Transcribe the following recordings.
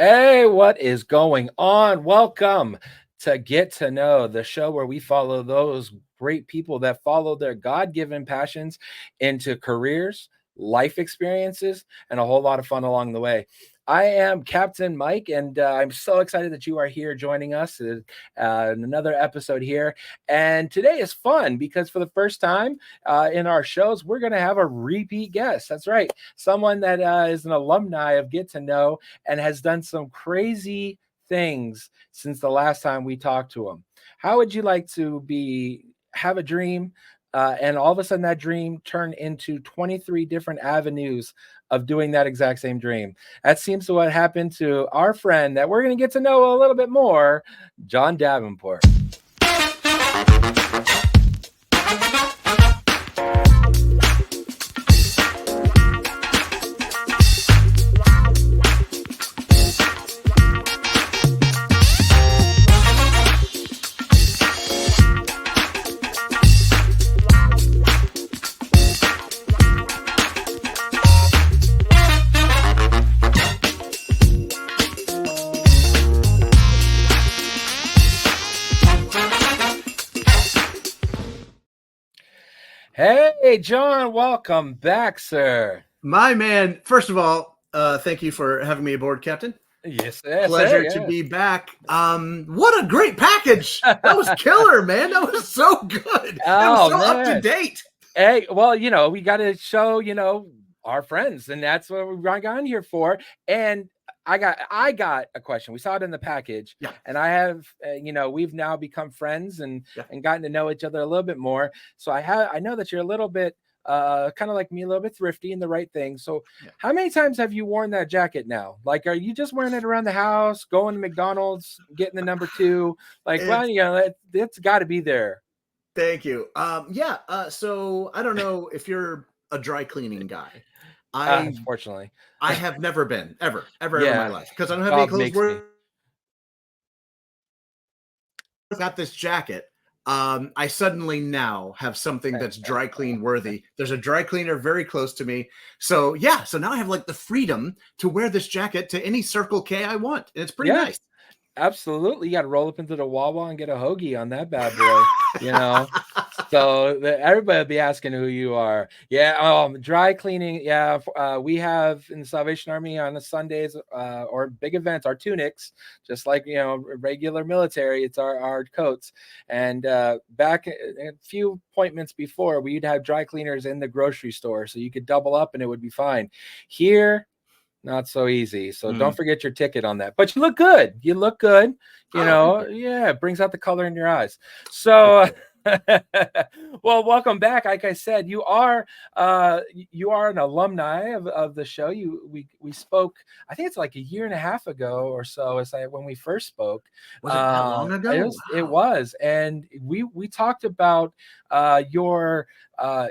Hey, what is going on? Welcome to Get to Know, the show where we follow those great people that follow their God-given passions into careers, life experiences, and a whole lot of fun along the way. I am Captain Mike, and I'm so excited that you are here joining us in another episode here. And today is fun because for the first time in our shows, we're going to have a repeat guest. That's right. Someone that is an alumni of Get to Know and has done some crazy things since the last time we talked to him. How would you like to have a dream and all of a sudden that dream turn into 23 different avenues of doing that exact same dream? That seems to what happened to our friend that we're going to get to know a little bit more, Jon Davenport. Hey, Jon, welcome back, sir. My man, first of all, thank you for having me aboard, Captain. Yes, Pleasure to be back. What a great package. That was killer, man. That was so good. That was so up to date. Hey, well, we got to show, our friends, and that's what we got on here for. And I got a question. We saw it in the package, and I have, we've now become friends and gotten to know each other a little bit more. So I know that you're a little bit, kind of like me, a little bit thrifty and the right thing. So how many times have you worn that jacket now? Like, are you just wearing it around the house, going to McDonald's, getting the number 2? Like, it's got to be there. Thank you. So I don't know if you're a dry cleaning guy. Unfortunately, I have never been ever in my life because I don't have any clothes. Got this jacket. I suddenly now have something that's dry clean worthy. There's a dry cleaner very close to me. So now I have like the freedom to wear this jacket to any Circle K I want. And it's pretty nice. Absolutely. You got to roll up into the Wawa and get a hoagie on that bad boy, So everybody will be asking who you are. Dry cleaning. We have in the Salvation Army on the Sundays or big events, our tunics, just like, regular military, it's our coats. And back a few appointments before, we'd have dry cleaners in the grocery store. So you could double up and it would be fine. Here, not so easy. So don't forget your ticket on that. But you look good. It brings out the color in your eyes. So well, welcome back. Like I said, you are an alumni of the show. We spoke, I think it's like a year and a half ago or so, when we first spoke. Was it that long ago? It was. And we talked about your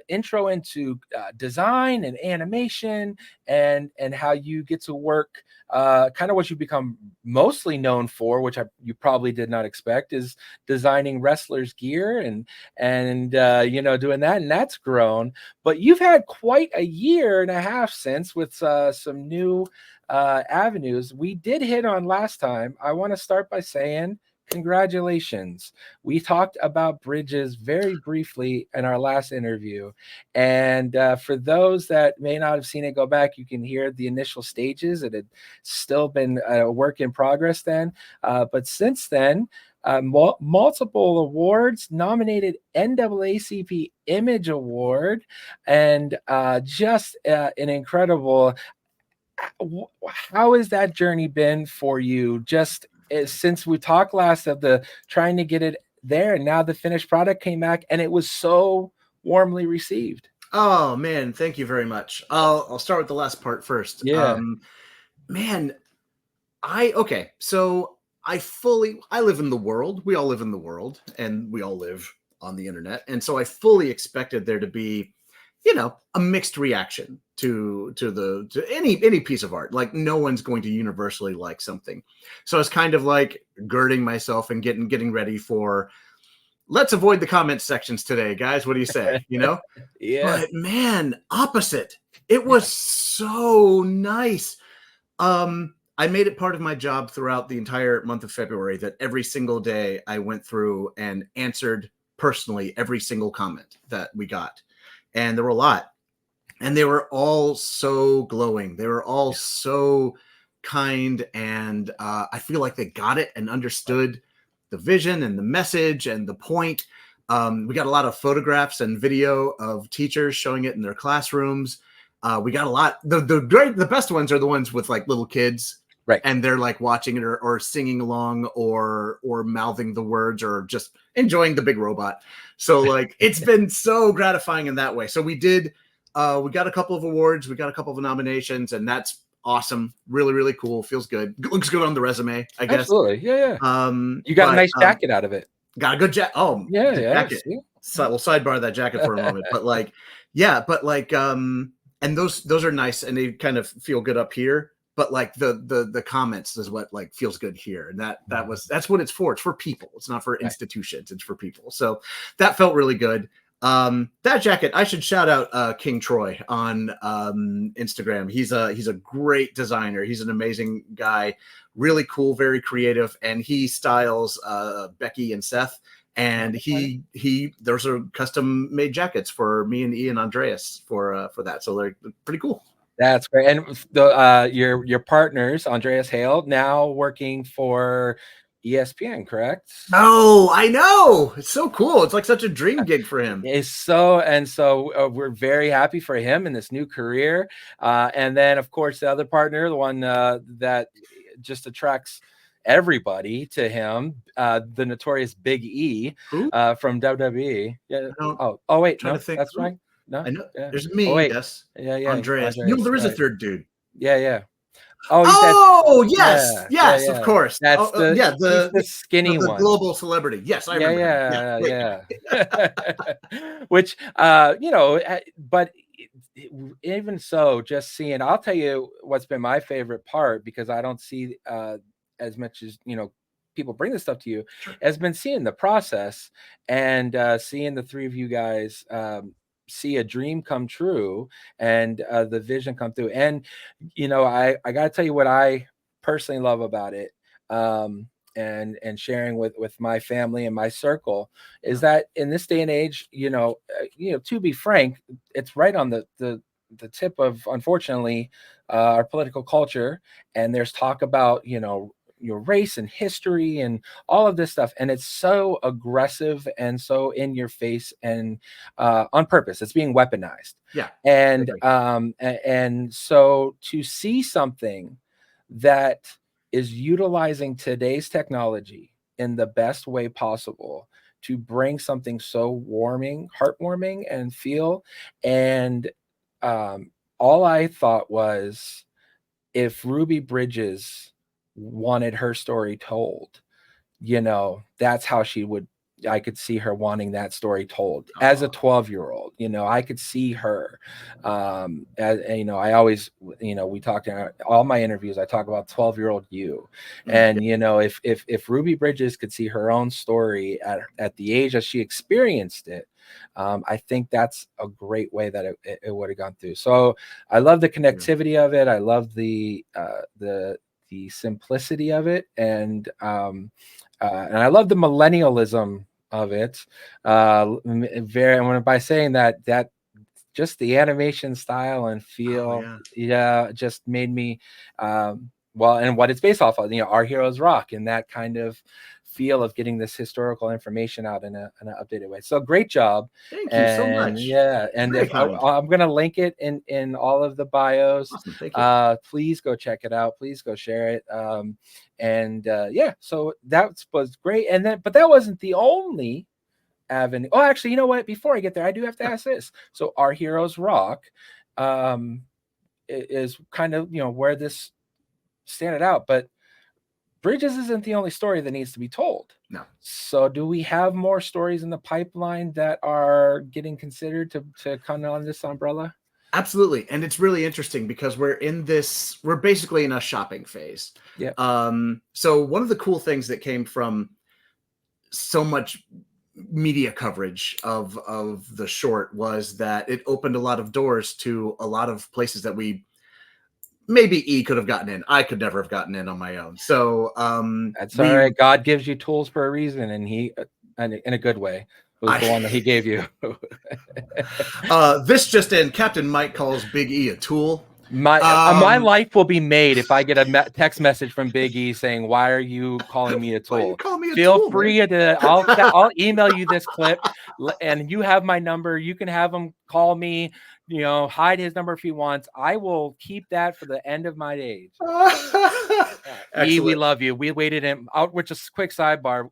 intro into design and animation and how you get to work, kind of what you become mostly known for, which you probably did not expect, is designing wrestlers' gear and doing that, and that's grown. But you've had quite a year and a half since with some new avenues. We did hit on last time. I want to start by saying congratulations. We talked about bridges very briefly in our last interview. And for those that may not have seen it, go back. You can hear the initial stages. It had still been a work in progress then. But since then, multiple awards, nominated NAACP Image Award, and just an incredible. How has that journey been for you? Just since we talked last of the trying to get it there, and now the finished product came back and it was so warmly received. Oh man, thank you very much. I'll start with the last part first. So I live in the world. We all live in the world, and we all live on the internet. And so I fully expected there to be, a mixed reaction to any piece of art. Like, no one's going to universally like something. So it's kind of like girding myself and getting ready for, let's avoid the comment sections today, guys. What do you say? Yeah. But man, opposite. It was so nice. I made it part of my job throughout the entire month of February that every single day I went through and answered personally every single comment that we got. And there were a lot. And they were all so glowing. They were all so kind. And I feel like they got it and understood the vision and the message and the point. We got a lot of photographs and video of teachers showing it in their classrooms. We got a lot. The best ones are the ones with like little kids. Right. And they're like watching it or singing along or mouthing the words or just enjoying the big robot. So like it's been so gratifying in that way. So we got a couple of awards, we got a couple of nominations, and that's awesome. Really, really cool. Feels good. Looks good on the resume, I guess. Absolutely. Yeah. You got a nice jacket out of it. Got a good jacket. Oh, yeah. Jacket. So we'll sidebar that jacket for a moment. But like, and those are nice and they kind of feel good up here. But like the comments is what like feels good here. And that's what it's for. It's for people. It's not for institutions. It's for people. So that felt really good. That jacket, I should shout out King Troy on Instagram. He's a great designer. He's an amazing guy, really cool, very creative, and he styles Becky and Seth. And there's a custom made jackets for me and Ian Andreas for that. So they're pretty cool. That's great. And the your partners, Andreas Hale, now working for ESPN, correct? Oh, I know. It's so cool. It's like such a dream gig for him. So we're very happy for him in this new career. And then, of course, the other partner, the one that just attracts everybody to him, the notorious Big E from WWE. Yeah. Oh, wait, no, that's right. No, I know. Yeah. There's me. Oh, yes. Yeah. Andreas. There is a third dude. Yeah. Yes, of course. That's the skinny the one, global celebrity. Yes, I remember. Yeah. Which but even so, just seeing, I'll tell you what's been my favorite part, because I don't see as much as people bring this stuff to you, has been seeing the process and seeing the three of you guys see a dream come true and the vision come through. And I gotta tell you what I personally love about it, and sharing with my family and my circle, is that in this day and age, to be frank, it's right on the tip of, unfortunately, our political culture, and there's talk about your race and history and all of this stuff, and it's so aggressive and so in your face and on purpose. It's being weaponized. And so to see something that is utilizing today's technology in the best way possible to bring something so heartwarming and feel, and all I thought was, if Ruby Bridges wanted her story told, that's how I could see her wanting that story told as a 12-year-old. I could see her I always, we talk in all my interviews, I talk about 12-year-old you. And if Ruby Bridges could see her own story at the age that she experienced it, I think that's a great way that it would have gone through. So I love the connectivity of it. I love the simplicity of it, and I love the millennialism of it. By saying that just the animation style and feel, just made me and what it's based off of, Our Heroes Rock, and that kind of feel of getting this historical information out in an updated way. So great job. Thank you so much. Yeah. And I'm going to link it in all of the bios. Awesome. Thank you. Please go check it out. Please go share it. So that was great. But that wasn't the only avenue. Oh, actually, you know what? Before I get there, I do have to ask this. So Our Heroes Rock is kind of, where this standed out, but Bridges isn't the only story that needs to be told. No. So do we have more stories in the pipeline that are getting considered to come on this umbrella? Absolutely. And it's really interesting because we're basically in a shopping phase. Yeah. So one of the cool things that came from so much media coverage of the short was that it opened a lot of doors to a lot of places that we maybe E could have gotten in. I could never have gotten in on my own. So That's all right. God gives you tools for a reason, and he, in a good way, was the one that he gave you. This just in: Captain Mike calls Big E a tool. My life will be made if I get a text message from Big E saying, "Why are you calling me a tool?" Why you call me a Feel tool, free to. I'll email you this clip, and you have my number. You can have him call me. You know, hide his number if he wants. I will keep that for the end of my days. E, we love you. We waited him out, which is a quick sidebar.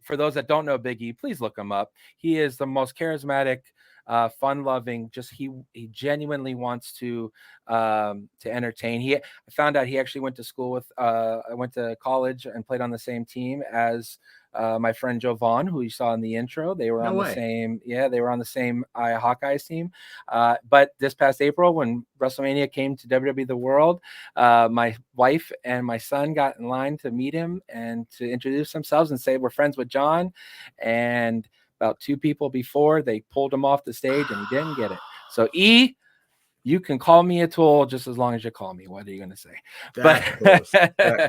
For those that don't know Big E, please look him up. He is the most charismatic, fun-loving. Just he genuinely wants to entertain. I found out he actually went to school with. I went to college and played on the same team as my friend Joe Vaughn, who you saw in the intro. They were the same. Yeah, they were on the same Hawkeyes team. But this past April, when WrestleMania came to WWE The World, my wife and my son got in line to meet him and to introduce themselves and say we're friends with John. And about 2 people before, they pulled him off the stage and he didn't get it. So E, you can call me a tool just as long as you call me. What are you going to say? That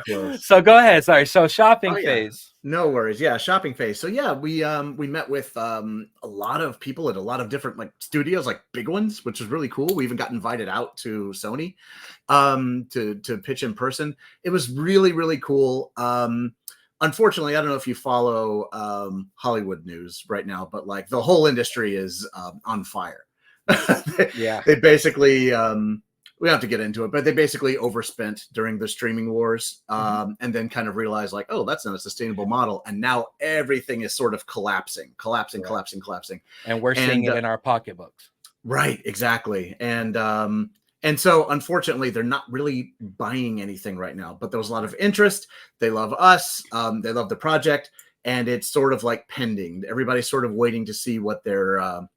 close. So go ahead. Sorry. So shopping phase. No worries. Yeah, shopping phase. So yeah, we met with a lot of people at a lot of different like studios, like big ones, which was really cool. We even got invited out to Sony to pitch in person. It was really, really cool. Unfortunately, I don't know if you follow Hollywood news right now, but like the whole industry is on fire. They basically we don't have to get into it, but they basically overspent during the streaming wars and then kind of realized like, oh, that's not a sustainable model, and now everything is sort of collapsing. And we're seeing it in our pocketbooks. Right, exactly. And so unfortunately they're not really buying anything right now, but there was a lot of interest. They love us, they love the project, and it's sort of like pending. Everybody's sort of waiting to see what their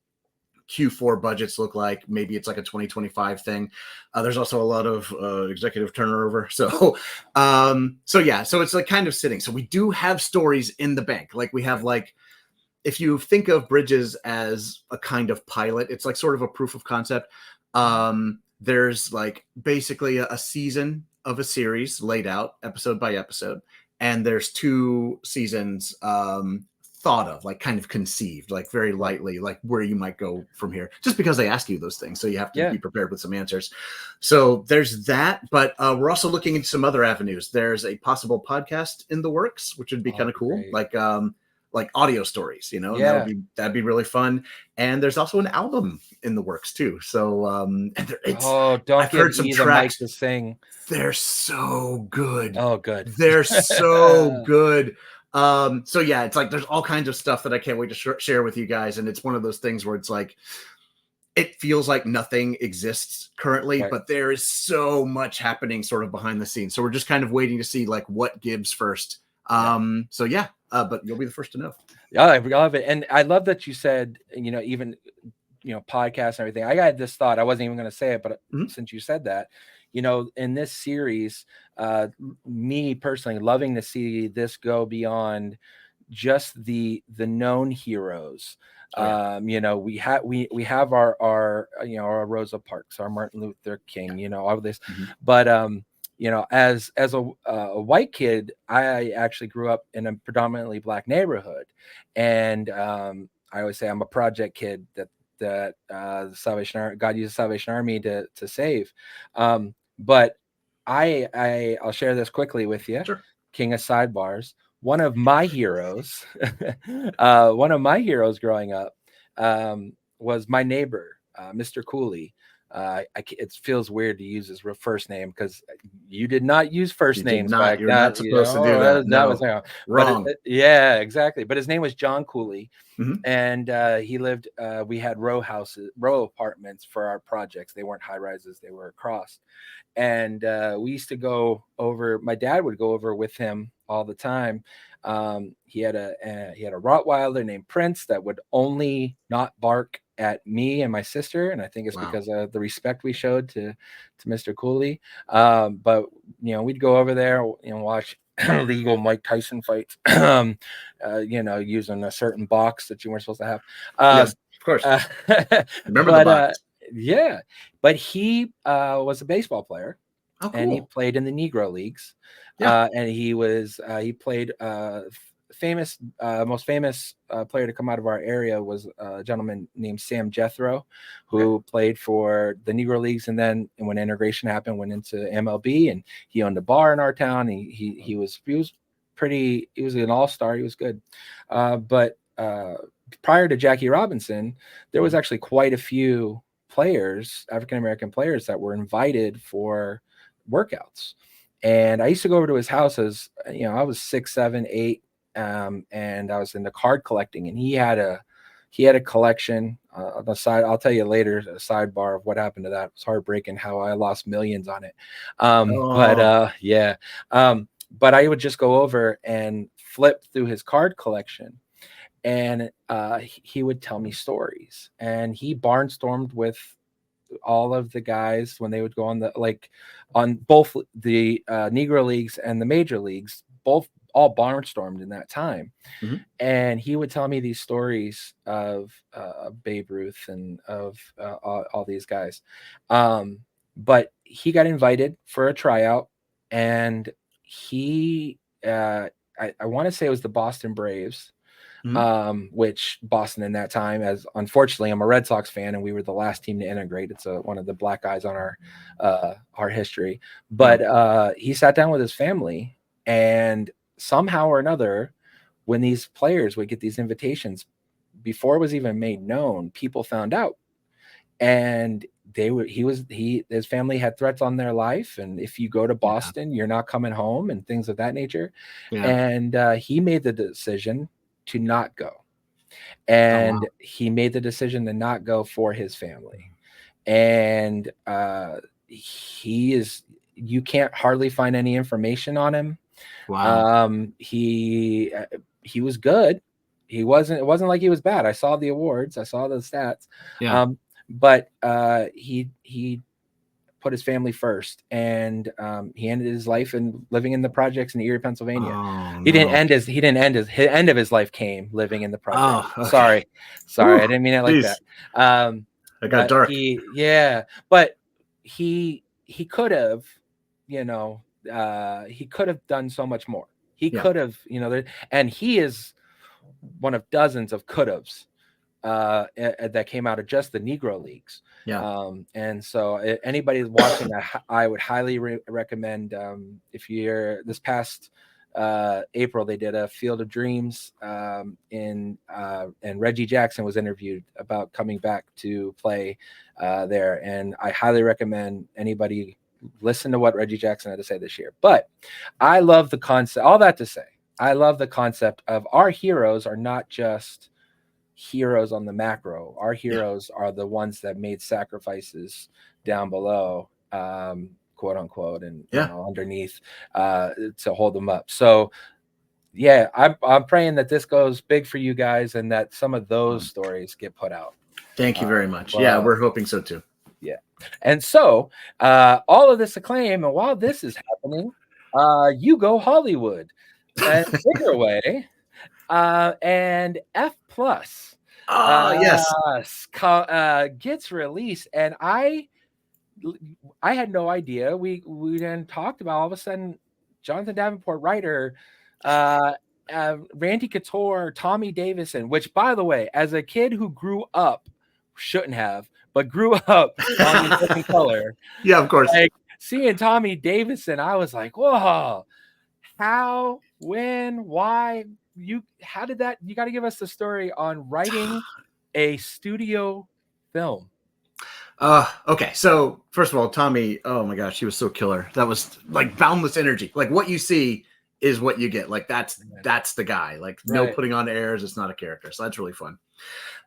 Q4 budgets look like. Maybe it's like a 2025 thing. There's also a lot of executive turnover. So it's like kind of sitting. So we do have stories in the bank. Like we have like, if you think of Bridges as a kind of pilot, it's like sort of a proof of concept. There's like basically a season of a series laid out episode by episode. And there's 2 seasons thought of, like kind of conceived, like very lightly, like where you might go from here, just because they ask you those things. So you have to be prepared with some answers. So there's that, but we're also looking into some other avenues. There's a possible podcast in the works, which would be kind of cool. Great. Like audio stories, you know, that'd be really fun. And there's also an album in the works too. So I've heard some tracks to sing. They're so good. Oh, good. They're so good. So yeah, it's like there's all kinds of stuff that I can't wait to share with you guys, and it's one of those things where it's like it feels like nothing exists currently, but there is so much happening sort of behind the scenes. So we're just kind of waiting to see like what gives first. So yeah, but you'll be the first to know. Yeah, I love it, and I love that you said, you know, even podcasts and everything. I got this thought. I wasn't even going to say it, but since you said that. You know, in this series, me personally loving to see this go beyond just the known heroes. You know, we have our our Rosa Parks, our Martin Luther King, you know, all of this. But you know, as a white kid, I actually grew up in a predominantly Black neighborhood, and I always say I'm a project kid that the Salvation Army, God used the Salvation Army to save. But I'll share this quickly with you. Sure. King of sidebars. One of my heroes, growing up, was my neighbor, Mr. Cooley. It feels weird to use his first name because you did not use first names. You're not supposed to do that. That was wrong. Yeah, exactly. But his name was John Cooley, and he lived. We had row apartments for our projects. They weren't high rises; they were across. And we used to go over. My dad would go over with him all the time. He had a Rottweiler named Prince that would only not bark at me and my sister, and I think it's because of the respect we showed to Mr. Cooley. But we'd go over there, watch legal Mike Tyson fights, using a certain box that you weren't supposed to have. Yes, of course. Remember the box. Yeah, but he was a baseball player, Oh, and he cool. played in the Negro Leagues. Yeah. And he played most famous player to come out of our area was a gentleman named Sam Jethro, Okay. who played for the Negro Leagues, and then when integration happened, went into MLB, and he owned a bar in our town. He was an all-star. He was good, but prior to Jackie Robinson, there was actually quite a few players, African American players, that were invited for workouts. And I used to go over to his house as I was 6, 7, 8, and I was into card collecting, and he had a collection on the side. I'll tell you later, a sidebar of what happened to that. It was heartbreaking how I lost millions on it. Yeah. But I would just go over and flip through his card collection, and he would tell me stories, and he barnstormed with all of the guys when they would go on both the Negro Leagues and the major leagues, all barnstormed in that time. Mm-hmm. And he would tell me these stories of Babe Ruth and of all these guys. But he got invited for a tryout, and I want to say it was the Boston Braves. Which Boston in that time, as unfortunately I'm a Red Sox fan, and we were the last team to integrate. It's one of the black eyes on our history. But he sat down with his family, and somehow or another, when these players would get these invitations, before it was even made known, people found out, and his family had threats on their life, and if you go to Boston, you're not coming home, and things of that nature. And he made the decision to not go, and he made the decision to not go for his family. And you can't hardly find any information on him. He was good. It wasn't like he was bad. I saw the awards, I saw the stats. But he put his family first, and he ended his life in living in the projects in Erie, Pennsylvania. He didn't end his end of his life came living in the projects. Sorry, I didn't mean it like that. I got dark. But he could have, he could have done so much more. He could have, and he is one of dozens of could haves that came out of just the Negro Leagues. And so anybody watching that, I would highly recommend, if you're this past April, they did a Field of Dreams, and Reggie Jackson was interviewed about coming back to play there. And I highly recommend anybody listen to what Reggie Jackson had to say this year. But I love the concept, all that to say, I love the concept of our heroes are not just heroes on the macro. Our heroes are the ones that made sacrifices down below, quote unquote, and underneath to hold them up. So I'm praying that this goes big for you guys, and that some of those stories get put out. Thank you very much. We're hoping so too. And so all of this acclaim, and while this is happening, you go Hollywood and bigger way. And F+ gets released, and I had no idea. We then talked about, all of a sudden, Jonathan Davenport, writer, Randy Couture, Tommy Davidson, which, by the way, as a kid who grew up, shouldn't have, but grew up on the Living Color. Of course. Like, seeing Tommy Davidson, I was like, whoa, how, when, why? How did that? You got to give us the story on writing a studio film. Okay, so first of all, Tommy, oh my gosh, he was so killer. That was like boundless energy. Like, what you see is what you get. Like, that's the guy. Like, no putting on airs. It's not a character. So that's really fun.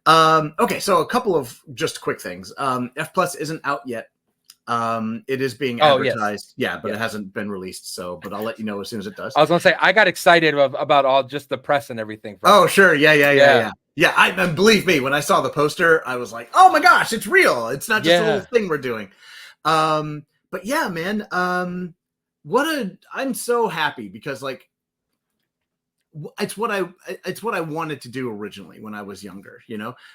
Okay, so a couple of just quick things. F+ isn't out yet. It is being advertised. But it hasn't been released. So, but I'll let you know as soon as it does. I was gonna say, I got excited about all just the press and everything. Sure. Yeah. And believe me, when I saw the poster, I was like, oh my gosh, it's real. It's not just a little thing we're doing. But yeah, man, I'm so happy, because like, it's what I wanted to do originally when I was younger.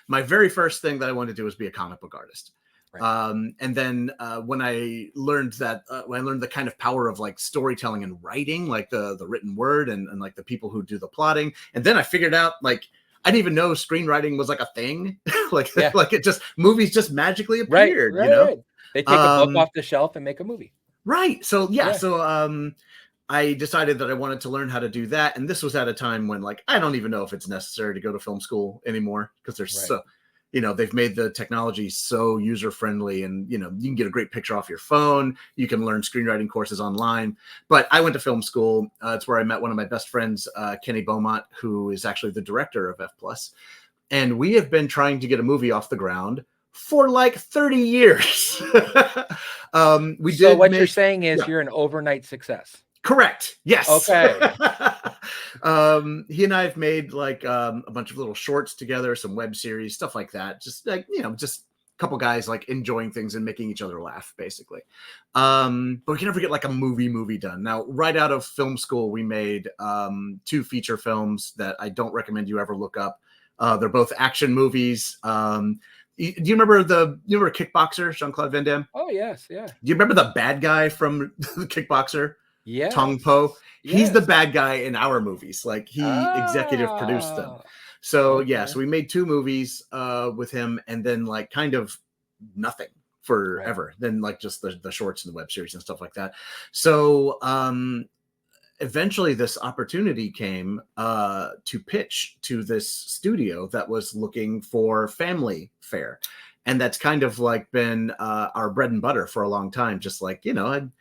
My very first thing that I wanted to do was be a comic book artist. Right. And then when I learned the kind of power of like storytelling and writing, like the written word and like the people who do the plotting, and then I figured out like I didn't even know screenwriting was like a thing. like Yeah. like it just movies just magically Right. appeared, Right. you know. Right. They take a book off the shelf and make a movie. Right. So Yeah. I decided that I wanted to learn how to do that, and this was at a time when like I don't even know if it's necessary to go to film school anymore because there's Right. so, you know, they've made the technology so user friendly, and you know you can get a great picture off your phone. You can learn screenwriting courses online. But I went to film school. It's where I met one of my best friends, Kenny Beaumont, who is actually the director of F Plus, and we have been trying to get a movie off the ground for like 30 years. So what you're saying is you're an overnight success. Correct. Yes. Okay. He and I have made like a bunch of little shorts together, some web series, stuff like that. Just like, you know, just a couple guys like enjoying things and making each other laugh, basically. But we can never get like a movie done. Now, right out of film school, we made 2 feature films that I don't recommend you ever look up. They're both action movies. Do you remember Kickboxer, Jean-Claude Van Damme? Oh yes, yeah. Do you remember the bad guy from Kickboxer? Yeah. Tong Po. Yes. He's the bad guy in our movies. Like he executive produced them. So yeah, so we made 2 movies with him, and then like kind of nothing forever. Right. Then like just the shorts and the web series and stuff like that. So eventually this opportunity came to pitch to this studio that was looking for family fare. And that's kind of like been our bread and butter for a long time. Just like, you know,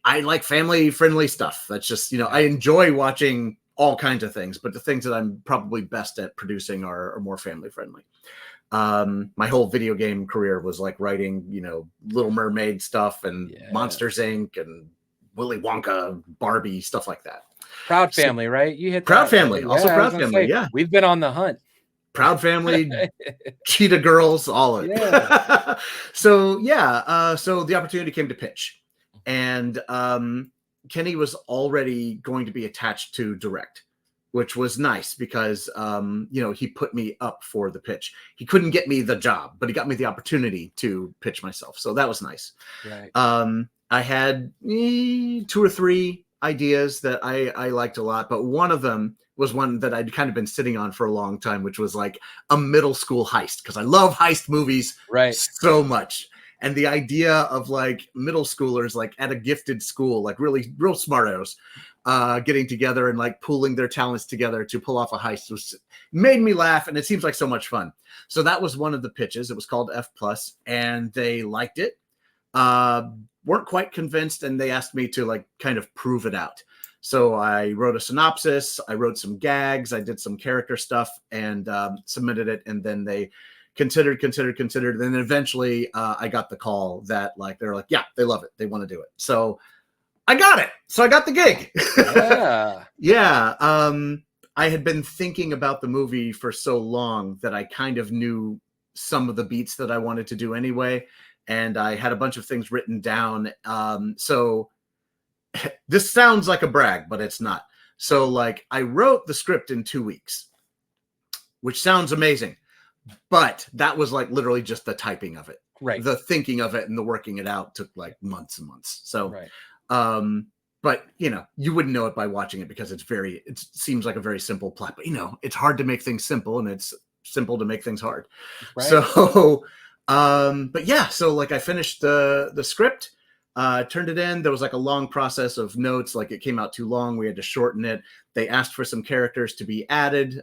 I like family friendly stuff. That's just, you know, I enjoy watching all kinds of things, but the things that I'm probably best at producing are more family friendly. My whole video game career was like writing, you know, Little Mermaid stuff and Monsters Inc. and Willy Wonka, Barbie, stuff like that. Proud Family, right? You hit Proud Family, also Proud Family, yeah. We've been on the hunt. Proud Family, Cheetah Girls, all of it. Yeah. So the opportunity came to pitch, and Kenny was already going to be attached to direct, which was nice because you know, he put me up for the pitch. He couldn't get me the job, but he got me the opportunity to pitch myself, so that was nice. Right. I had 2 or 3 ideas that I liked a lot, but one of them was one that I'd kind of been sitting on for a long time, which was like a middle school heist, because I love heist movies so much. And the idea of like middle schoolers, like at a gifted school, like real smartos, getting together and like pooling their talents together to pull off a heist made me laugh. And it seems like so much fun. So that was one of the pitches. It was called F Plus, and they liked it. Weren't quite convinced, and they asked me to like kind of prove it out. So I wrote a synopsis, I wrote some gags, I did some character stuff, and submitted it. And then they considered. And then eventually I got the call that like, they're like, yeah, they love it. They want to do it. So I got it. So I got the gig. Yeah. I had been thinking about the movie for so long that I kind of knew some of the beats that I wanted to do anyway. And I had a bunch of things written down. So this sounds like a brag, but it's not. So like I wrote the script in 2 weeks, which sounds amazing. But that was like literally just the typing of it. Right. The thinking of it and the working it out took like months and months. So, but you know, you wouldn't know it by watching it because it seems like a very simple plot, but you know, it's hard to make things simple and it's simple to make things hard. Right. So, but yeah, so like I finished the script, turned it in. There was like a long process of notes. Like it came out too long. We had to shorten it. They asked for some characters to be added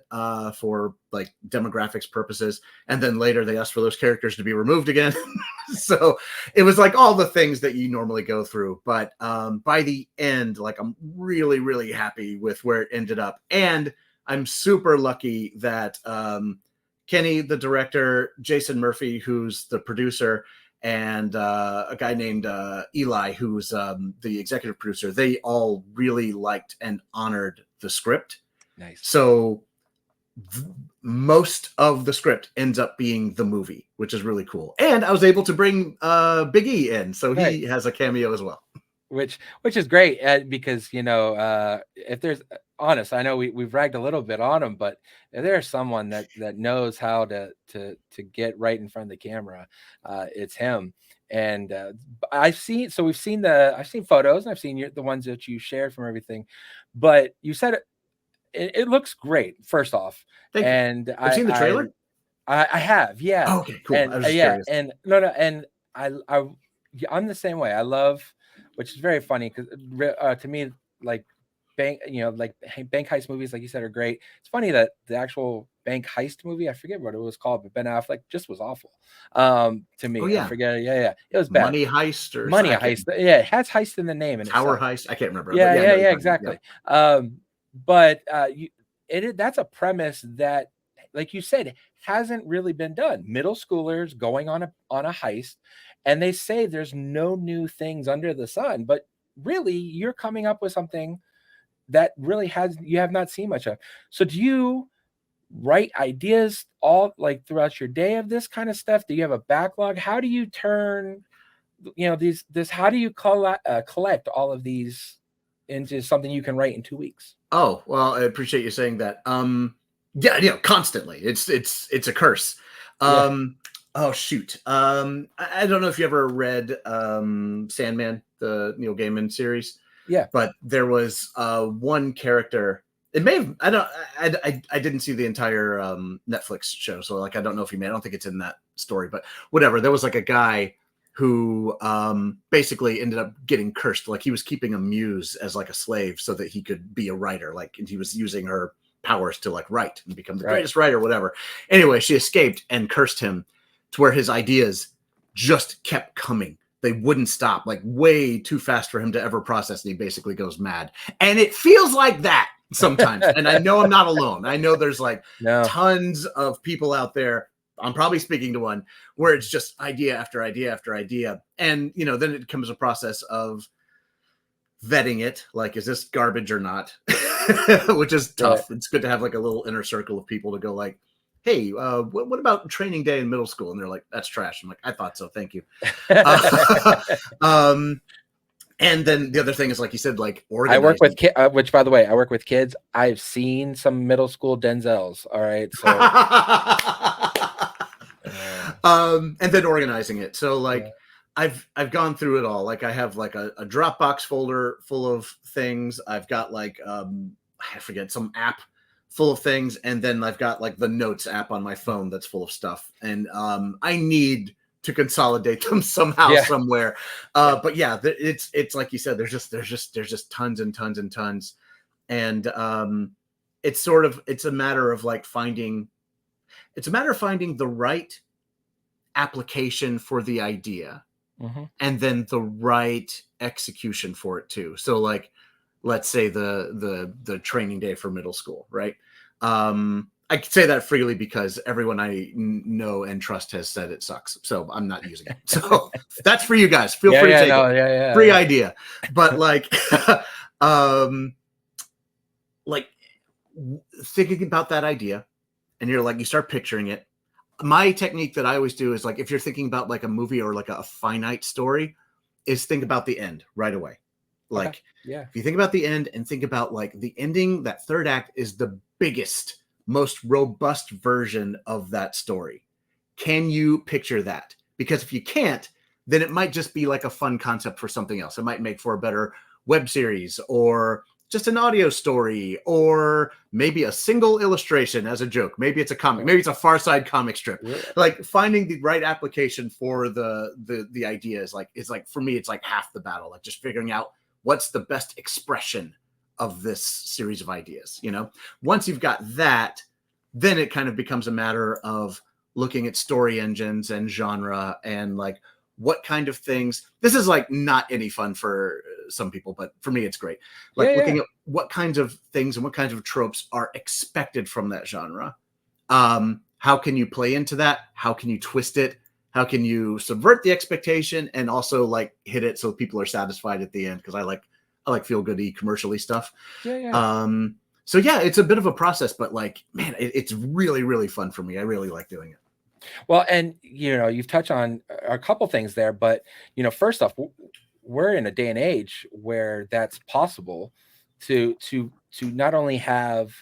for like demographics purposes. And then later they asked for those characters to be removed again. So it was like all the things that you normally go through. But by the end, like I'm really, really happy with where it ended up. And I'm super lucky that Kenny, the director, Jason Murphy, who's the producer, and a guy named Eli, who's the executive producer, they all really liked and honored the script. Nice. So most of the script ends up being the movie, which is really cool. And I was able to bring Big E in, so he has a cameo as well. Which is great because, you know, if there's honest, I know we've ragged a little bit on him, but if there's someone that knows how to get right in front of the camera, it's him. And I've seen I've seen photos, and I've seen the ones that you shared from everything, but you said it looks great, first off. Thank you. And Have you seen the trailer? I have, yeah. Oh, okay, cool. And I was just yeah, curious. and no, and I yeah, I'm the same way. I love, which is very funny because to me, like bank heist movies, like you said, are great. It's funny that the actual bank heist movie, I forget what it was called, but Ben Affleck just was awful. To Oh me, I yeah, forget. Yeah, it was bad. Money Heist or Money I can't, Heist. Yeah, it has heist in the name, and it Tower sucks. Heist. I can't remember, but Yeah, yeah, I know what you're talking about. exactly. But that's a premise that, like you said, hasn't really been done. Middle schoolers going on a heist, and they say there's no new things under the sun, but really you're coming up with something that really you have not seen much of. So do you write ideas all like throughout your day of this kind of stuff? Do you have a backlog? How do you turn how do you collect all of these into something you can write in 2 weeks? Oh, well, I appreciate you saying that. Yeah, constantly. It's a curse. Yeah. Oh shoot. I don't know if you ever read Sandman, the Neil Gaiman series. Yeah. But there was one character. It may have. I don't. I didn't see the entire Netflix show, so like I don't know if he made. I don't think it's in that story, but whatever. There was like a guy who basically ended up getting cursed. Like he was keeping a muse as like a slave so that he could be a writer. Like, and he was using her powers to like write and become the greatest writer, whatever. Anyway, she escaped and cursed him to where his ideas just kept coming. They wouldn't stop, like way too fast for him to ever process. And he basically goes mad. And it feels like that sometimes. And I know I'm not alone. I know there's like tons of people out there. I'm probably speaking to one where it's just idea after idea after idea. And, then it becomes a process of vetting it. Like, is this garbage or not? Which is tough. It's good to have like a little inner circle of people to go like, hey, what about training day in middle school? And they're like, that's trash. I'm like, I thought so. Thank you. And then the other thing is, like you said, like organizing. I work with kids, which, by the way, I work with kids. I've seen some middle school Denzels. All right. So, and then organizing it. So like, I've gone through it all. Like I have like a Dropbox folder full of things. I've got like, I forget, some app full of things. And then I've got like the notes app on my phone that's full of stuff. And I need to consolidate them somehow, somewhere. But yeah, it's like you said, there's just tons and tons and tons. And it's a matter of finding the right application for the idea, and then the right execution for it too. So like, let's say the training day for middle school, right? I can say that freely because everyone I know and trust has said it sucks. So I'm not using it. So that's for you guys. Feel free to take it. Free idea. But like, like thinking about that idea and you start picturing it. My technique that I always do is like, if you're thinking about like a movie or like a finite story, is think about the end right away. Like, if you think about the end and think about like the ending, that third act is the biggest, most robust version of that story. Can you picture that? Because if you can't, then it might just be like a fun concept for something else. It might make for a better web series or just an audio story, or maybe a single illustration as a joke. Maybe it's a comic, maybe it's a Far Side comic strip. Like finding the right application for the idea is like for me, it's like half the battle. Like just figuring out what's the best expression of this series of ideas. Once you've got that, then it kind of becomes a matter of looking at story engines and genre and like what kind of things. This is like not any fun for some people, but for me, it's great. Like looking at what kinds of things and what kinds of tropes are expected from that genre. How can you play into that? How can you twist it? How can you subvert the expectation and also like hit it so people are satisfied at the end? Because I like feel goody commercially stuff. So yeah, it's a bit of a process, but like, man, it's really, really fun for me. I really like doing it. Well, and you've touched on a couple things there, but first off, we're in a day and age where that's possible to not only have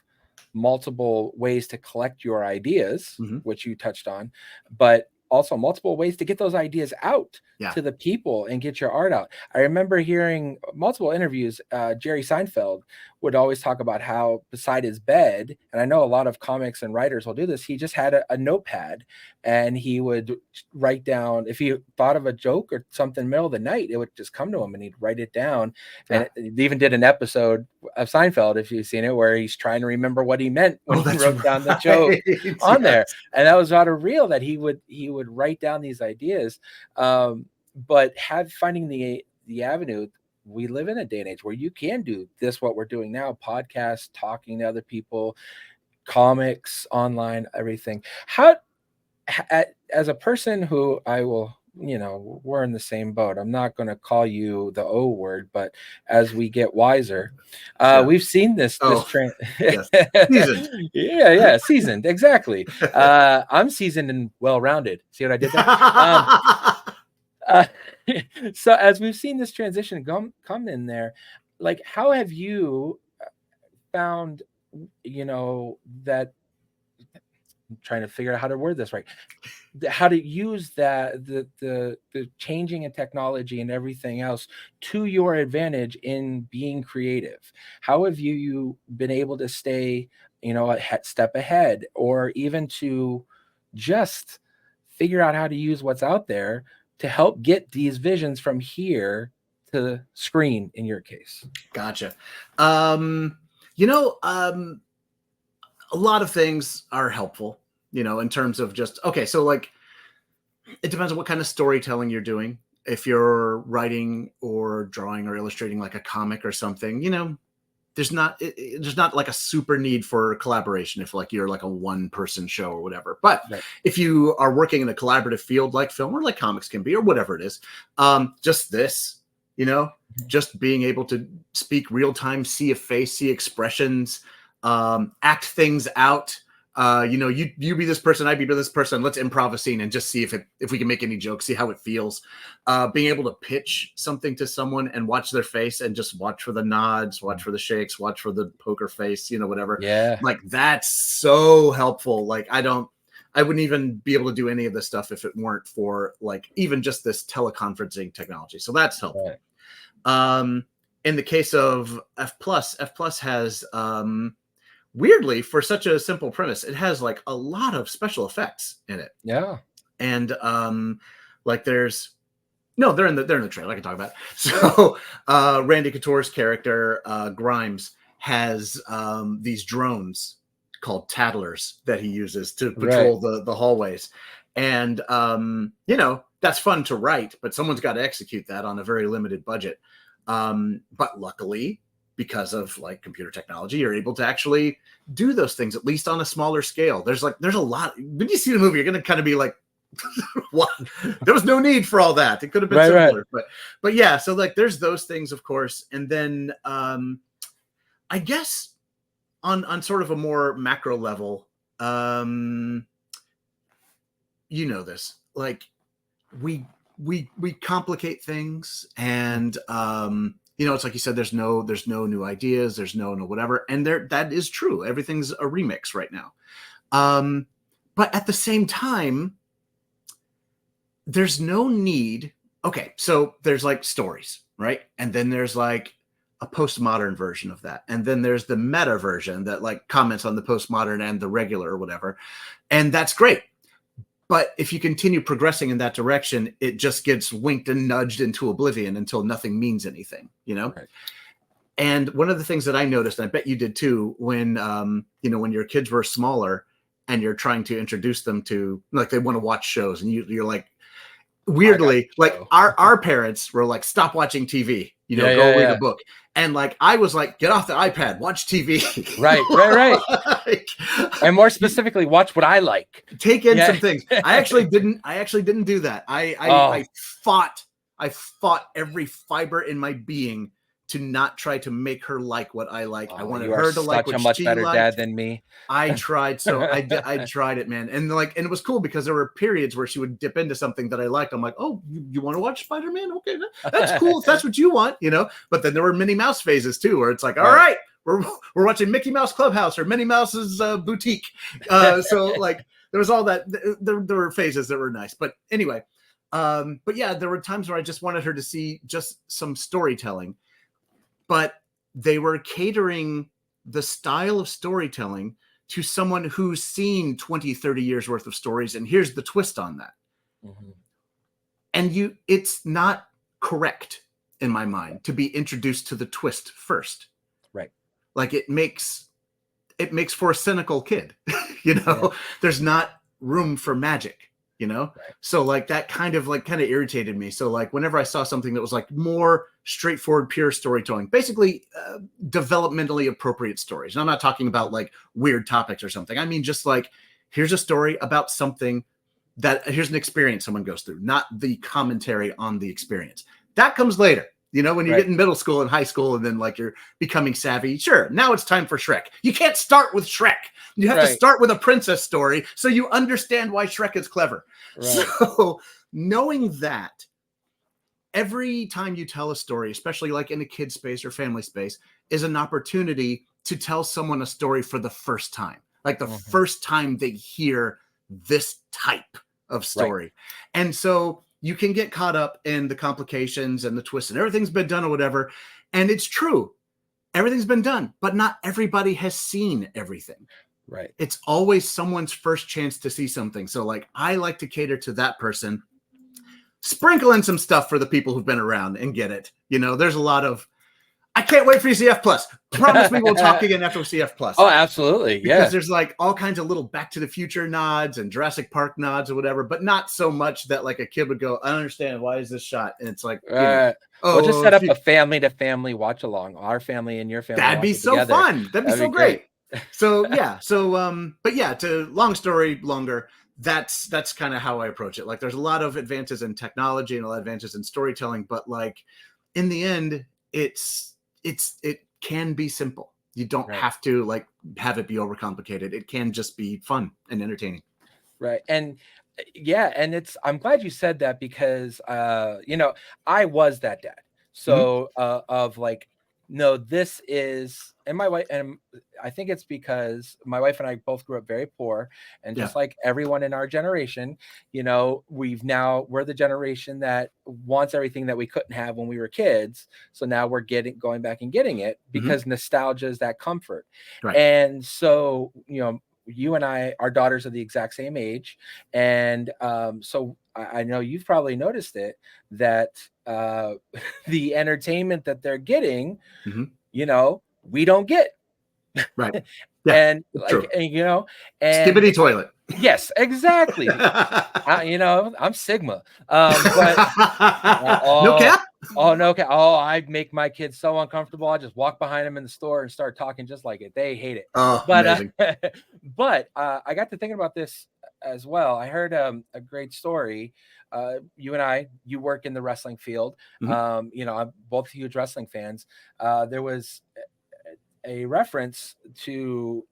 multiple ways to collect your ideas, which you touched on, but also multiple ways to get those ideas out to the people and get your art out. I remember hearing multiple interviews. Jerry Seinfeld would always talk about how beside his bed, and I know a lot of comics and writers will do this, he just had a notepad, and he would write down, if he thought of a joke or something in the middle of the night, it would just come to him and he'd write it down. And it even did an episode of Seinfeld, if you've seen it, where he's trying to remember what he meant when he wrote down the joke on there. And that was rather real, that he would write down these ideas. But finding the avenue, we live in a day and age where you can do this, what we're doing now, podcasts, talking to other people, comics, online, everything. How, as a person who I will, we're in the same boat. I'm not going to call you the O word, but as we get wiser, we've seen this trend. Yes. Seasoned. Yeah, seasoned. Exactly. I'm seasoned and well-rounded. See what I did there? So as we've seen this transition come in there, like, how have you found, that, I'm trying to figure out how to word this right, how to use that, the changing in technology and everything else to your advantage in being creative? How have you been able to stay, a step ahead, or even to just figure out how to use what's out there to help get these visions from here to the screen, in your case? Gotcha. A lot of things are helpful, in terms of just, okay, so like, it depends on what kind of storytelling you're doing. If you're writing or drawing or illustrating like a comic or something, there's not like a super need for collaboration if like you're like a one-person show or whatever. But if you are working in a collaborative field like film or like comics can be, or whatever it is, just this, just being able to speak real time, see a face, see expressions, act things out. You be this person, I be this person. Let's improv a scene and just see if we can make any jokes, see how it feels. Being able to pitch something to someone and watch their face and just watch for the nods, watch for the shakes, watch for the poker face, whatever. Yeah. Like, that's so helpful. Like, I wouldn't even be able to do any of this stuff if it weren't for like even just this teleconferencing technology. So that's helpful. Right. In the case of F Plus has, weirdly, for such a simple premise, it has like a lot of special effects in it. Yeah. And like they're in the trailer. I can talk about it. So Randy Couture's character, Grimes, has these drones called tattlers that he uses to patrol the hallways. And that's fun to write, but someone's got to execute that on a very limited budget. But luckily, because of like computer technology, you're able to actually do those things, at least on a smaller scale. There's a lot. When you see the movie, you're going to kind of be like, what? There was no need for all that. It could have been simpler. But yeah, so like there's those things, of course. And then I guess on sort of a more macro level, this, like we complicate things, and it's like you said, there's no new ideas, there's no whatever. And that is true. Everything's a remix right now. But at the same time, there's no need. Okay, so there's like stories, right? And then there's like a postmodern version of that. And then there's the meta version that like comments on the postmodern and the regular or whatever. And that's great. But if you continue progressing in that direction, it just gets winked and nudged into oblivion until nothing means anything, Right. And one of the things that I noticed, and I bet you did too, when when your kids were smaller and you're trying to introduce them to, like, they want to watch shows, and you're like, weirdly, like our parents were like, stop watching TV, go read a book. And like, I was like, get off the iPad, watch TV. Right. Like, and more specifically, watch what I like. Take in some things. I actually didn't do that. I fought every fiber in my being to not try to make her like what I like. I wanted you are her to like such what a much she better liked. dad than me. I tried. So I tried it, man. And it was cool because there were periods where she would dip into something that I liked. I'm like, oh, you want to watch Spider-Man? Okay, that's cool. If that's what you want, but then there were Minnie Mouse phases too, where it's like, all right, we're watching Mickey Mouse Clubhouse or Minnie Mouse's Boutique. So like there was all that. There were phases that were nice. But anyway, but yeah, there were times where I just wanted her to see just some storytelling, but they were catering the style of storytelling to someone who's seen 20, 30 years worth of stories. And here's the twist on that. Mm-hmm. And it's not correct in my mind to be introduced to the twist first. Right. Like it makes for a cynical kid, there's not room for magic. Right. So like that kind of irritated me. So like whenever I saw something that was like more straightforward, pure storytelling, basically developmentally appropriate stories. And I'm not talking about like weird topics or something. I mean, just like, here's a story about something here's an experience someone goes through, not the commentary on the experience. That comes later. When you get in middle school and high school and then like you're becoming savvy, sure, now it's time for Shrek. You can't start with Shrek. You have to start with a princess story so you understand why Shrek is clever. Right. So knowing that every time you tell a story, especially like in a kid space or family space, is an opportunity to tell someone a story for the first time. Like the first time they hear this type of story. Right. And so you can get caught up in the complications and the twists and everything's been done or whatever. And it's true. Everything's been done, but not everybody has seen everything. Right. It's always someone's first chance to see something. So like, I like to cater to that person, sprinkle in some stuff for the people who've been around and get it. There's a lot of, I can't wait for CF Plus. Promise me we'll talk again after CF Plus. Oh, absolutely. Yeah. Because there's like all kinds of little Back to the Future nods and Jurassic Park nods or whatever, but not so much that like a kid would go, I don't understand. Why is this shot? And it's like, we'll just set up a family to family watch along. Our family and your family. That'd be so together. Fun. That'd be so great. So yeah. So, but yeah, to long story longer, that's kind of how I approach it. Like there's a lot of advances in technology and a lot of advances in storytelling, but like in the end, it can be simple. You don't have to like have it be overcomplicated. It can just be fun and entertaining. Right. And yeah, and I'm glad you said that because I was that dad. So of like, no, this is, and my wife, and I think it's because my wife and I both grew up very poor, and just like everyone in our generation, we're the generation that wants everything that we couldn't have when we were kids. So now we're going back and getting it because nostalgia is that comfort. Right. And so, you and I, our daughters are the exact same age. And so I know you've probably noticed it, that the entertainment that they're getting, we don't get. Right. Yeah, and like, and Skibbity toilet. Yes, exactly. I'm Sigma. But no cap. Oh, no cap. Oh, I make my kids so uncomfortable. I just walk behind them in the store and start talking just like it. They hate it. Oh, amazing. But I got to thinking about this as well. I heard a great story. You work in the wrestling field. I'm both huge wrestling fans. There was a reference to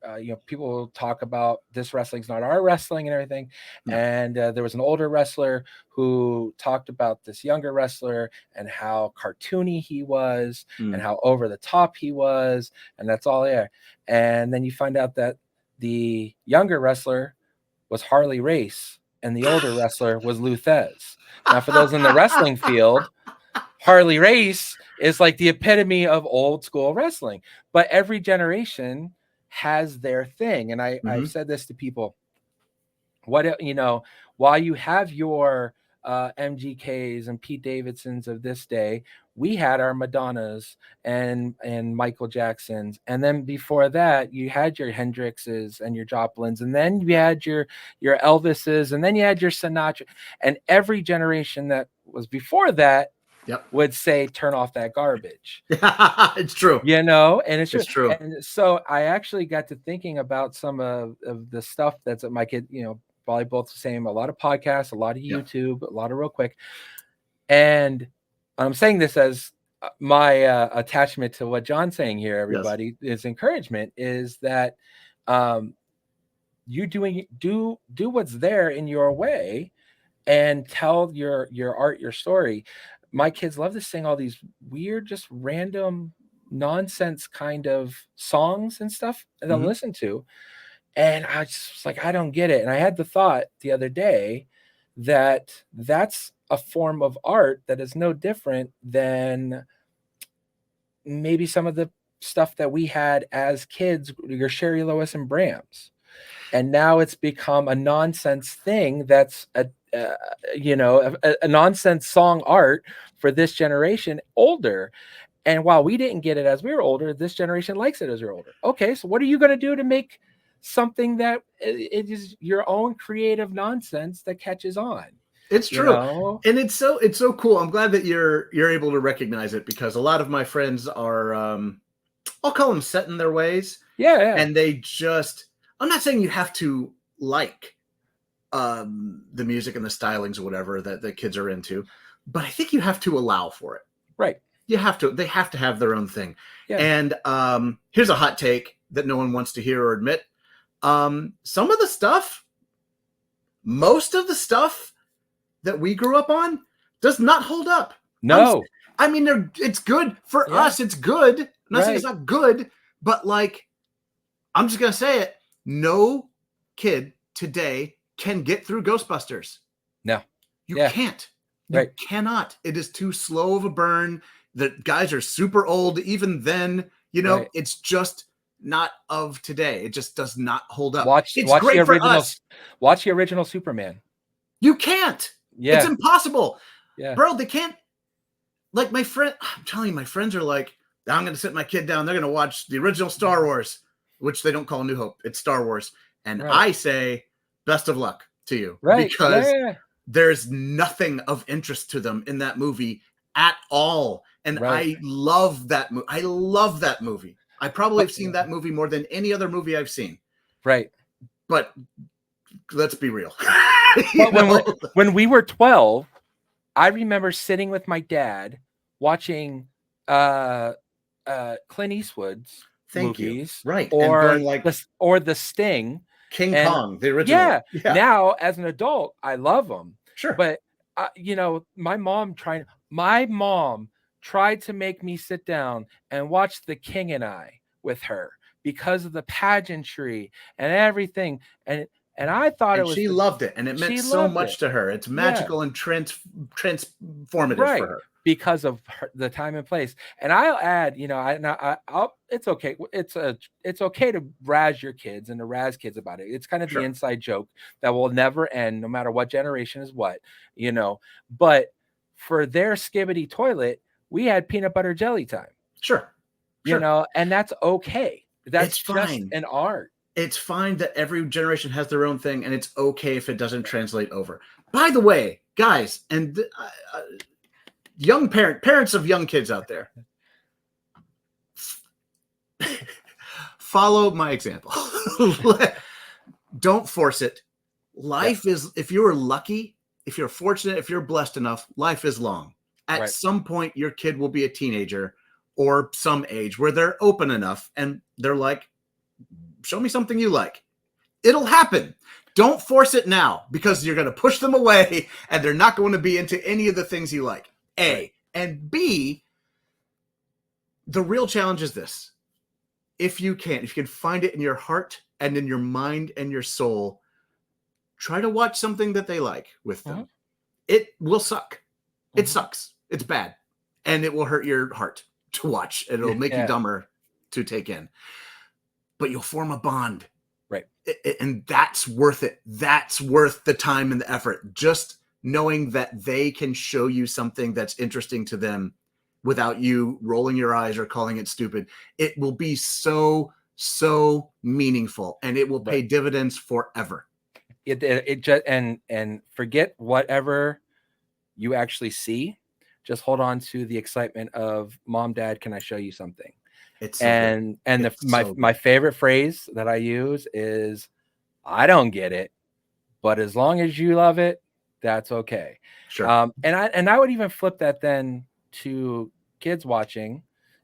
people talk about this wrestling's not our wrestling and everything. And there was an older wrestler who talked about this younger wrestler and how cartoony he was and how over the top he was, and that's all there. And then you find out that the younger wrestler was Harley Race and the older wrestler was Luthez. Now, for those in the wrestling field, Harley Race is like the epitome of old school wrestling, but every generation has their thing. And I've said this to people, while you have your MGKs and Pete Davidsons of this day, we had our Madonnas and Michael Jacksons. And then before that, you had your Hendrixes and your Joplins. And then you had your Elvises, and then you had your Sinatra. And every generation that was before that would say, turn off that garbage. It's true. And it's true. And so I actually got to thinking about some of the stuff that's at my kid, probably both the same, a lot of podcasts, a lot of YouTube, a lot of Real Quick. And I'm saying this as my attachment to what John's saying here, Yes. everybody, is encouragement, is that you do what's there in your way and tell your art, your story. My kids love to sing all these weird, just random nonsense kind of songs and stuff that they'll listen to. And I just was like, I don't get it. And I had the thought the other day that that's a form of art that is no different than maybe some of the stuff that we had as kids, your Sherry Lewis and Brahms. And now it's become a nonsense thing that's a nonsense song art for this generation older. And while we didn't get it as we were older, this generation likes it as we're older. Okay, so what are you going to do to make something that it is your own creative nonsense that catches on? It's true. And it's so cool. I'm glad that you're able to recognize it, because a lot of my friends are I'll call them set in their ways. Yeah. And they just, I'm not saying you have to like the music and the stylings or whatever that the kids are into, but I think you have to allow for it. Right. They have to have their own thing. Yeah. And here's a hot take that no one wants to hear or admit. Some of the stuff, most of the stuff that we grew up on does not hold up. No. I mean, it's good for us. It's good. I'm not saying it's not good, but like, I'm just going to say it. No kid today can get through Ghostbusters. No. You can't. You cannot. It is too slow of a burn. The guys are super old. Even then, it's just not of today. It just does not hold up. Watch the original Superman. You can't. Yeah. It's impossible. Yeah. Bro, they can't. Like I'm telling you, my friends are like, I'm going to sit my kid down. They're going to watch the original Star Wars, which they don't call New Hope. It's Star Wars. And I say, best of luck to you. Right. Because there's nothing of interest to them in that movie at all. And I love that movie. I love that movie. I probably have seen that movie more than any other movie I've seen. Right. But let's be real. When we were 12, I remember sitting with my dad watching Clint Eastwood's movies. Right. Or The Sting. King Kong, the original. Yeah. Now, as an adult, I love them. Sure. But, my mom tried to make me sit down and watch The King and I with her because of the pageantry and everything. And I thought she loved it, and it meant so much to her. It's magical and transformative for her because of the time and place. And I'll add, it's okay. It's okay to razz your kids and to razz kids about it. It's kind of the inside joke that will never end, no matter what generation is what, But for their skibbity toilet, we had peanut butter jelly time. Sure. And that's okay. That's fine. Just an art. It's fine that every generation has their own thing, and it's okay if it doesn't translate over. By the way, guys, and young parents of young kids out there, follow my example. Don't force it. Life is, if you're lucky, if you're fortunate, if you're blessed enough, life is long. At some point, your kid will be a teenager or some age where they're open enough and they're like, show me something you like. It'll happen. Don't force it now, because you're going to push them away and they're not going to be into any of the things you like. A. And B, the real challenge is this. If you can find it in your heart and in your mind and your soul, try to watch something that they like with them. It will suck. It sucks. It's bad. And it will hurt your heart to watch. It'll make you dumber to take in. But you'll form a bond. Right. And that's worth it. That's worth the time and the effort. Just knowing that they can show you something that's interesting to them without you rolling your eyes or calling it stupid. It will be so meaningful, and it will pay dividends forever. It just, and forget whatever you actually see. Just hold on to the excitement of Mom, Dad, can I show you something? My favorite phrase that I use is, I don't get it, but as long as you love it, that's okay. Sure. And I would even flip that then to kids watching,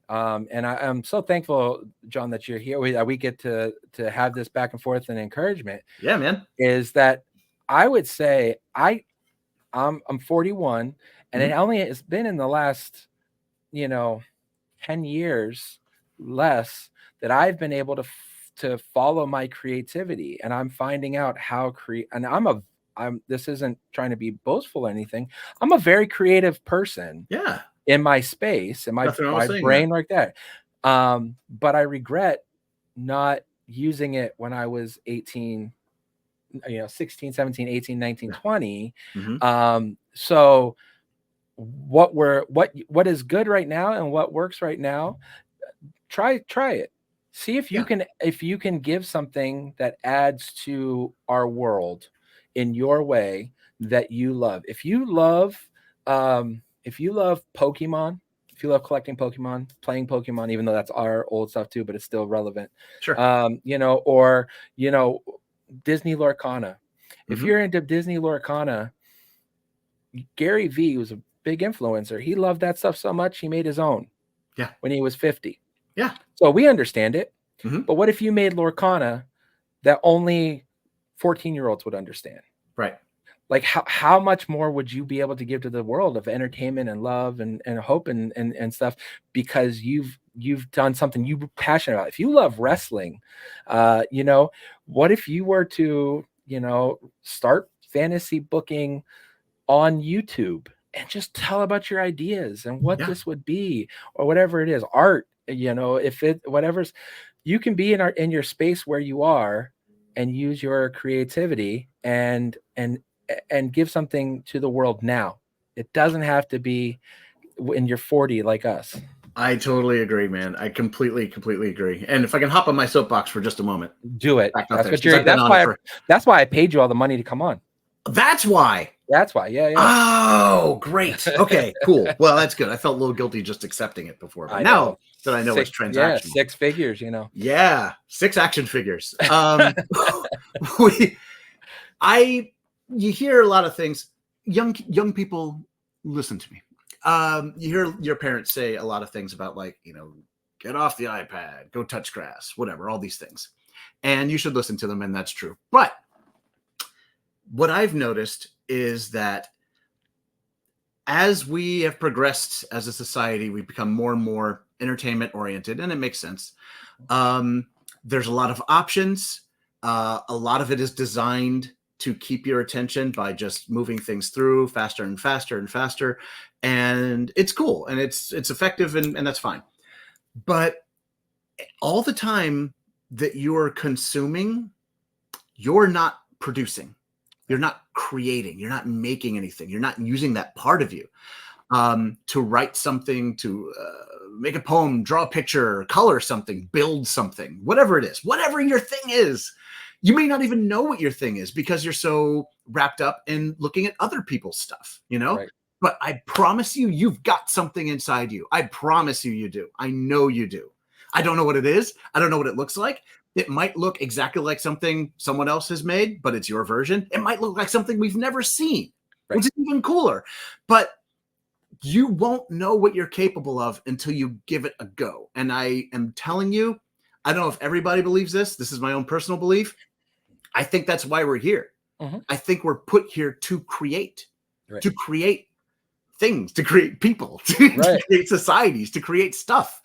and I'm so thankful, John, that you're here. We get to have this back and forth and encouragement. Yeah, man. Is that I would say I'm 41, and it only has been in the last 10 years less that I've been able to follow my creativity, and I'm finding out how and this isn't trying to be boastful or anything. I'm a very creative person. Yeah. In my space, in my brain like that. But I regret not using it when I was 18, 16, 17, 18, 19, 20. So what is good right now and what works right now, try it. See if you can give something that adds to our world in your way that you love. If you love Pokemon, if you love collecting Pokemon, playing Pokemon, even though that's our old stuff too, but it's still relevant. Sure. Or Disney Lorcana. If you're into Disney Lorcana, Gary Vee was a big influencer. He loved that stuff so much he made his own. Yeah. When he was 50. Yeah. So we understand it. But what if you made Lorcana that only 14-year-olds would understand? Right. Like how much more would you be able to give to the world of entertainment and love and hope and stuff, because you've done something you're passionate about. If you love wrestling, what if you were to, start fantasy booking on YouTube and just tell about your ideas and what this would be, or whatever it is, art, if it, whatever's, you can be in your space where you are and use your creativity and give something to the world now. It doesn't have to be when you're 40 like us. I totally agree, man. I completely agree. And if I can hop on my soapbox for just a moment, do it. That's why I paid you all the money to come on. That's why. Yeah. Oh, great. Okay, cool. Well, that's good. I felt a little guilty just accepting it before, but now that I know it's transactional. Yeah, 6 figures, Yeah, 6 action figures. You hear a lot of things. Young people, listen to me. You hear your parents say a lot of things about, like, get off the iPad, go touch grass, whatever, all these things. And you should listen to them, and that's true. But what I've noticed is that as we have progressed as a society, we've become more and more entertainment oriented, and it makes sense. There's a lot of options. A lot of it is designed to keep your attention by just moving things through faster and faster and faster. And it's cool and it's effective and that's fine. But all the time that you're consuming, you're not producing. You're not creating. You're not making anything. You're not using that part of you to write something, to make a poem, draw a picture, color something, build something, whatever it is, whatever your thing is. You may not even know what your thing is because you're so wrapped up in looking at other people's stuff, Right. But I promise you, you've got something inside you. I promise you do. I know you do. I don't know what it is. I don't know what it looks like. It might look exactly like something someone else has made, but it's your version. It might look like something we've never seen, right, which is even cooler. But you won't know what you're capable of until you give it a go. And I am telling you, I don't know if everybody believes this. This is my own personal belief. I think that's why we're here. Mm-hmm. I think we're put here to create, right, to create things, to create people, to create societies, to create stuff.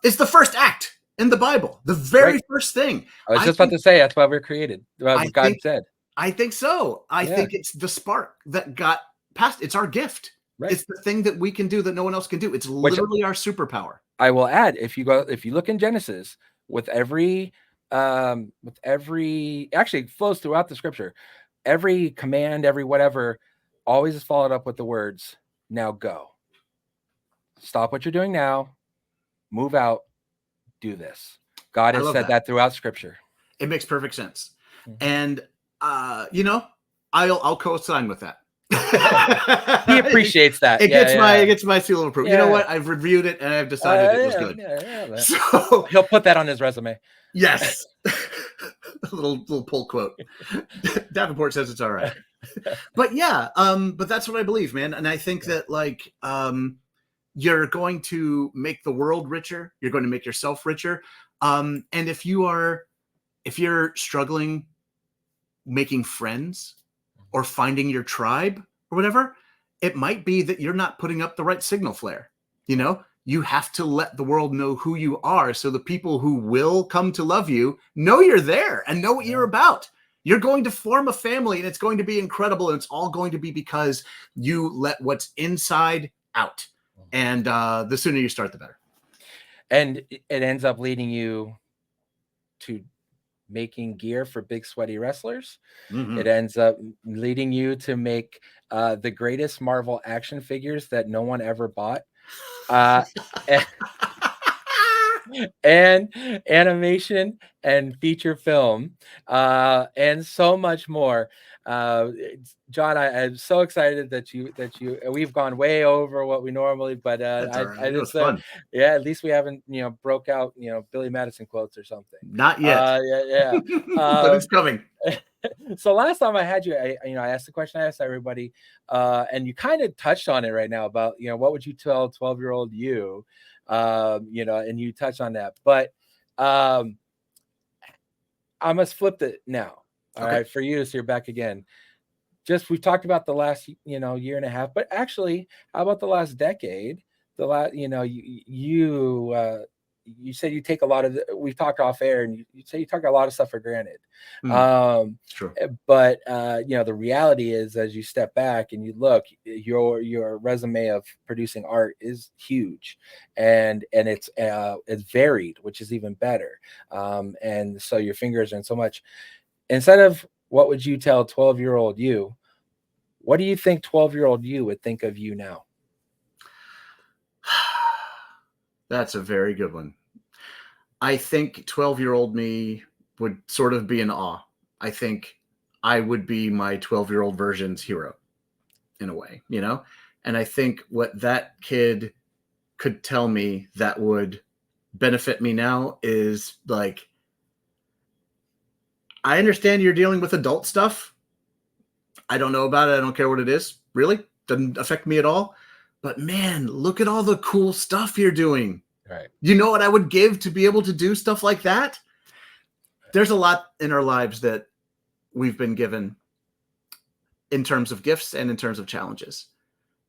It's the first act in the Bible, the very first thing. I was just about to say that's why we're created. What God said. I think so. I think it's the spark that got passed. It's our gift. Right. It's the thing that we can do that no one else can do. It's literally our superpower. I will add, if you look in Genesis, with every actually it flows throughout the scripture, every command, every whatever, always is followed up with the words, now go. Stop what you're doing now, move out, do this. God has said that throughout scripture. It makes perfect sense. Mm-hmm. And I'll co-sign with that. He appreciates that. It gets my seal of approval. Yeah. You know what? I've reviewed it and I've decided it was good. So he'll put that on his resume. Yes. A little pull quote. Davenport says it's all right. But but that's what I believe, man. And I think that You're going to make the world richer. You're going to make yourself richer. And if you're struggling making friends or finding your tribe or whatever, it might be that you're not putting up the right signal flare. You know, you have to let the world know who you are, so the people who will come to love you know you're there and know what you're about. You're going to form a family, and it's going to be incredible. And it's all going to be because you let what's inside out. And the sooner you start, the better. And it ends up leading you to making gear for big sweaty wrestlers. It ends up leading you to make the greatest Marvel action figures that no one ever bought. And animation and feature film, and so much more. John, I'm so excited that we've gone way over what we normally, but It was fun. Yeah, at least we haven't broke out Billy Madison quotes or something. Not yet. Yeah. But it's coming. So last time I had you, I asked the question I asked everybody, and you kind of touched on it right now about what would you tell 12-year-old you, and you touched on that, but I must flip it now. All right, for you, so you're back again. We've talked about the last year and a half, but actually, how about the last decade? You said you take a lot of we've talked off air, and you say you take a lot of stuff for granted. True. But the reality is, as you step back and you look, your resume of producing art is huge, and it's varied, which is even better. And so your fingers are in so much. Instead of what would you tell 12-year-old you, what do you think 12-year-old you would think of you now? That's a very good one. I think 12-year-old me would sort of be in awe. I think I would be my 12-year-old version's hero in a way, And I think what that kid could tell me that would benefit me now is like, I understand you're dealing with adult stuff. I don't know about it. I don't care what it is. Really? Doesn't affect me at all. But man, look at all the cool stuff you're doing. Right. You know what I would give to be able to do stuff like that? There's a lot in our lives that we've been given in terms of gifts and in terms of challenges.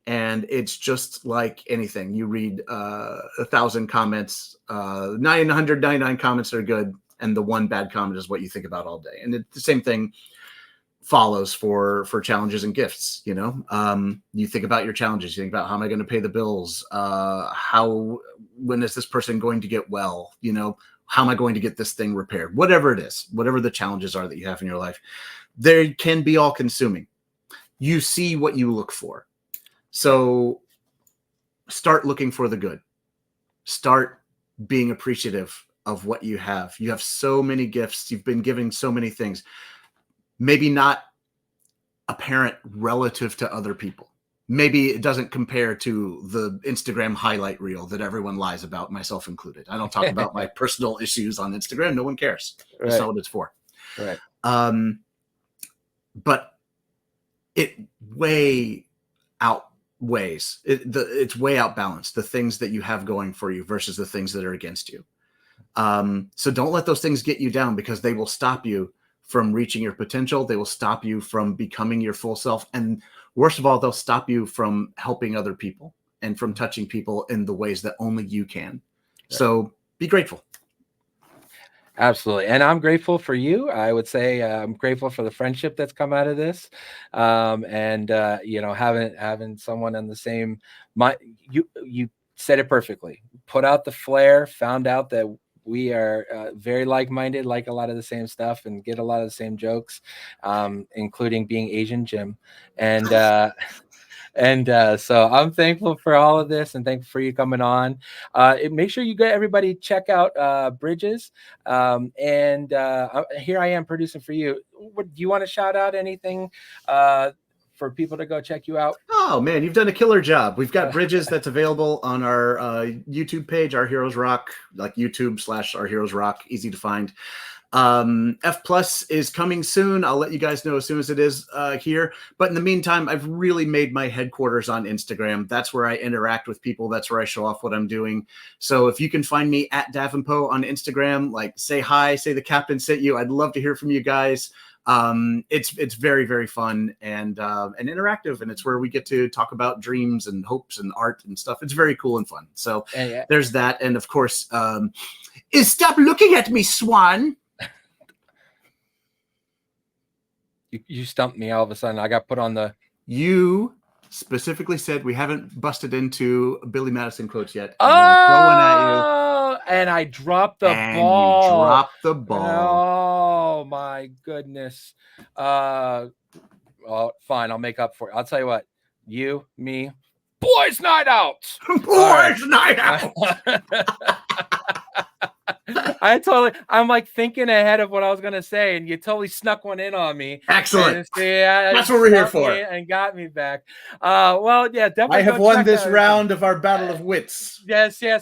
And it's just like anything. You read 1,000 comments, 999 comments are good, and the one bad comment is what you think about all day. And the same thing follows for challenges and gifts. You think about your challenges, you think about, how am I going to pay the bills? When is this person going to get well? How am I going to get this thing repaired? Whatever it is, whatever the challenges are that you have in your life, they can be all consuming. You see what you look for. So start looking for the good. Start being appreciative of what you have. You have so many gifts. You've been giving so many things. Maybe not apparent relative to other people. Maybe it doesn't compare to the Instagram highlight reel that everyone lies about, myself included. I don't talk about my personal issues on Instagram. No one cares. That's not what it's for. Right. But it way outweighs. It's way outbalanced, the things that you have going for you versus the things that are against you. So don't let those things get you down, because they will stop you from reaching your potential. They will stop you from becoming your full self. And worst of all, they'll stop you from helping other people and from touching people in the ways that only you can. Right. So be grateful. Absolutely. And I'm grateful for you. I would say I'm grateful for the friendship that's come out of this. Having someone on the same mind. You said it perfectly. Put out the flare, found out that we are very like-minded, like a lot of the same stuff, and get a lot of the same jokes, including being Asian Jim. And so I'm thankful for all of this, and thankful for you coming on. Make sure you get everybody check out Bridges. Here I am producing for you. Do you want to shout out anything for people to go check you out? Oh man, you've done a killer job. We've got Bridges that's available on our YouTube page, Our Heroes Rock, like YouTube / Our Heroes Rock, easy to find. F Plus is coming soon. I'll let you guys know as soon as it is here. But in the meantime, I've really made my headquarters on Instagram. That's where I interact with people. That's where I show off what I'm doing. So if you can find me at Davenport on Instagram, like say hi, say the captain sent you. I'd love to hear from you guys. It's very, very fun and interactive, and it's where we get to talk about dreams and hopes and art and stuff. It's very cool and fun. So there's that. And of course, stop looking at me, Swan. You stumped me all of a sudden. I got put on the... You specifically said we haven't busted into Billy Madison quotes yet. Oh, and I dropped the ball. You dropped the ball. Oh, my goodness. Well, fine. I'll make up for it. I'll tell you what. You, me, boys' night out. Boys' night out. I'm like thinking ahead of what I was going to say, and you totally snuck one in on me. Excellent. That's what we're here for. And got me back. Well, yeah, definitely. I have won this round of our battle of wits. Yes. To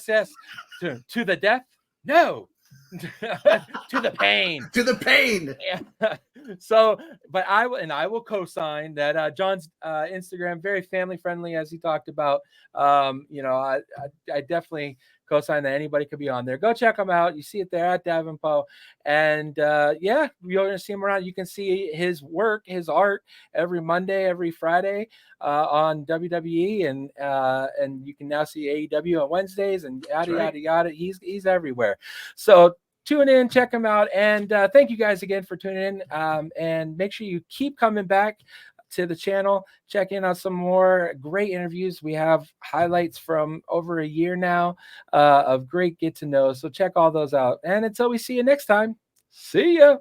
the death? No. To the pain. To the pain. Yeah. So, but I will co-sign that John's Instagram, very family friendly, as he talked about. I definitely co-sign that anybody could be on there. Go check him out. You see it there at Davenport. And you're going to see him around. You can see his work, his art every Monday, every Friday on WWE. And you can now see AEW on Wednesdays and yada. He's everywhere. So tune in, check him out. And thank you guys again for tuning in. And make sure you keep coming back to the channel. Check in on some more great interviews. We have highlights from over a year now of great get to know. So check all those out. And until we see you next time, see ya.